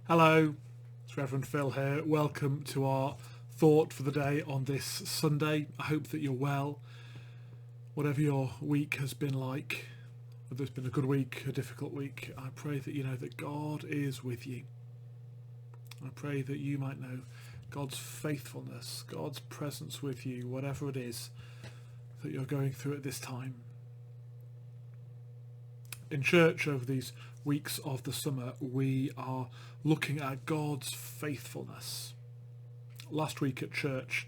Hello, it's Reverend Phil here. Welcome to our thought for the day on this Sunday. I hope that you're well. Whatever your week has been like, whether it's been a good week, a difficult week, I pray that you know that God is with you. I pray that you might know God's faithfulness, God's presence with you, whatever it is that you're going through at this time. In church over these weeks of the summer, we are looking at God's faithfulness. Last week at church,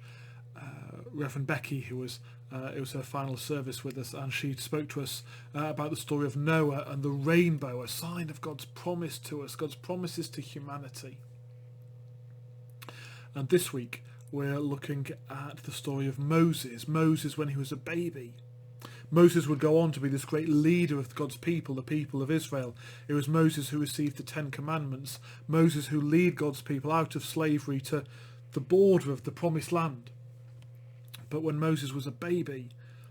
Reverend Becky, who was it was her final service with us, and she spoke to us about the story of Noah and the rainbow, a sign of God's promise to us, God's promises to humanity. And this week we're looking at the story of Moses when he was a baby. Moses would go on to be this great leader of God's people, the people of Israel. It was Moses who received the Ten Commandments, Moses who led God's people out of slavery to the border of the Promised Land. But when Moses was a baby,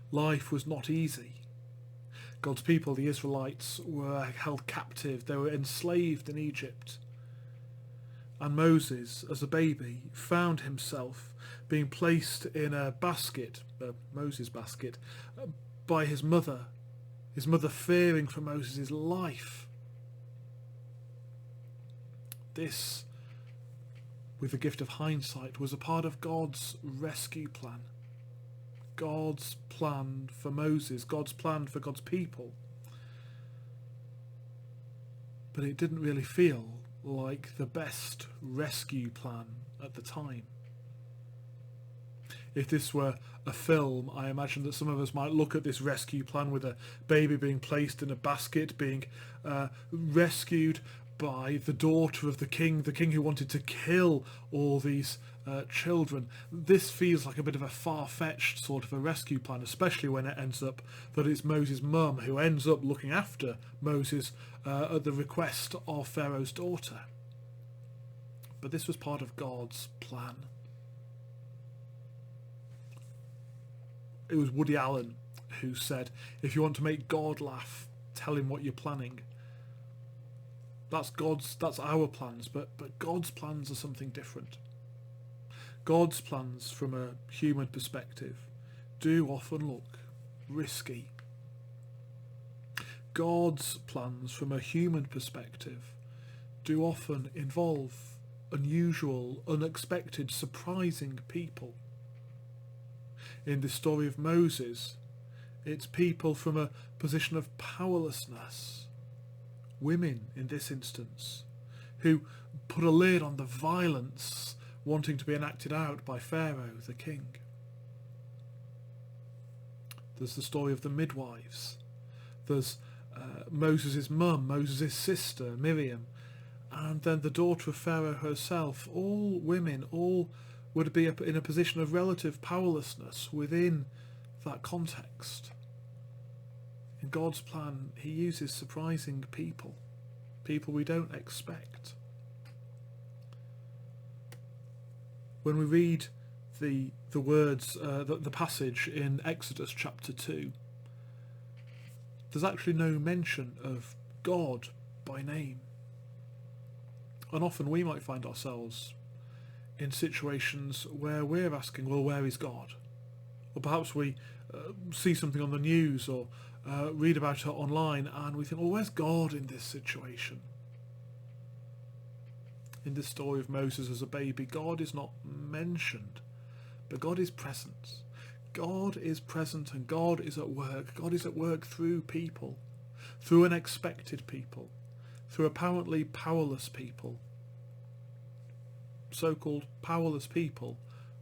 life was not easy. God's people, the Israelites, were held captive. They were enslaved in Egypt. And Moses, as a baby, found himself being placed in a basket, Moses' basket, by his mother fearing for Moses' life. This, with the gift of hindsight, was a part of God's rescue plan. God's plan for Moses, God's plan for God's people. But it didn't really feel like the best rescue plan at the time. If this were a film, I imagine that some of us might look at this rescue plan with a baby being placed in a basket, being rescued by the daughter of the king who wanted to kill all these children. This feels like a bit of a far-fetched sort of a rescue plan, especially when it ends up that it's Moses' mum who ends up looking after Moses at the request of Pharaoh's daughter. But this was part of God's plan. It was Woody Allen who said, if you want to make God laugh, tell him what you're planning. That's our plans, but God's plans are something different. God's plans from a human perspective do often look risky. God's plans from a human perspective do often involve unusual, unexpected, surprising people. In the story of Moses, it's people from a position of powerlessness, women in this instance, who put a lid on the violence wanting to be enacted out by Pharaoh, the king. There's the story of the midwives. There's Moses' mum, Moses' sister, Miriam, and then the daughter of Pharaoh herself. All women, all would be in a position of relative powerlessness within that context. In God's plan, he uses surprising people we don't expect. When we read the words, the passage in Exodus chapter 2, there's actually no mention of God by name. And often we might find ourselves in situations where we're asking, well, where is God? Or perhaps we see something on the news or read about it online and we think, well, where's God in this situation? In this story of Moses as a baby, God is not mentioned, but God is present. God is present and God is at work. God is at work through people, through unexpected people, through apparently powerless people. So-called powerless people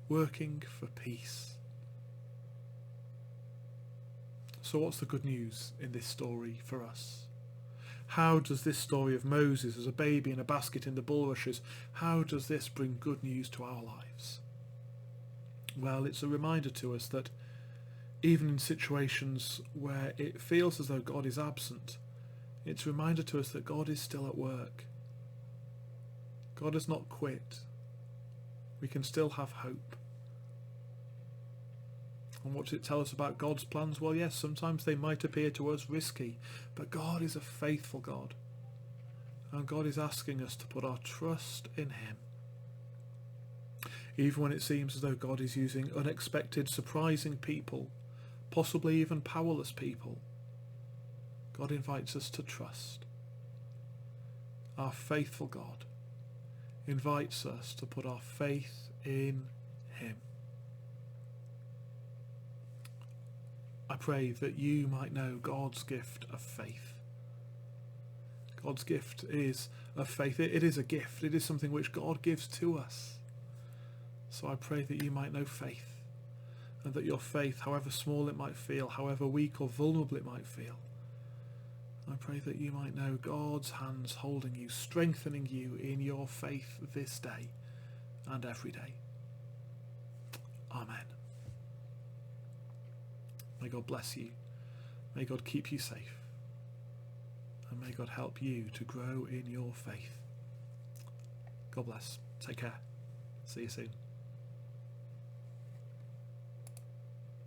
working for peace. So what's the good news in this story for us? How does this story of Moses as a baby in a basket in the bulrushes, how does this bring good news to our lives? Well, it's a reminder to us that even in situations where it feels as though God is absent, it's a reminder to us that God is still at work. God has not quit. We can still have hope. And what does it tell us about God's plans? Well, yes, sometimes they might appear to us risky, but God is a faithful God. And God is asking us to put our trust in him. Even when it seems as though God is using unexpected, surprising people, possibly even powerless people, God invites us to trust. Our faithful God invites us to put our faith in him. I pray that you might know God's gift of faith. God's gift is of faith. It is a gift. It is something which God gives to us. So I pray that you might know faith, and that your faith, however small it might feel, however weak or vulnerable it might feel, I pray that you might know God's hands holding you, strengthening you in your faith this day and every day. Amen. May God bless you. May God keep you safe. And may God help you to grow in your faith. God bless. Take care. See you soon.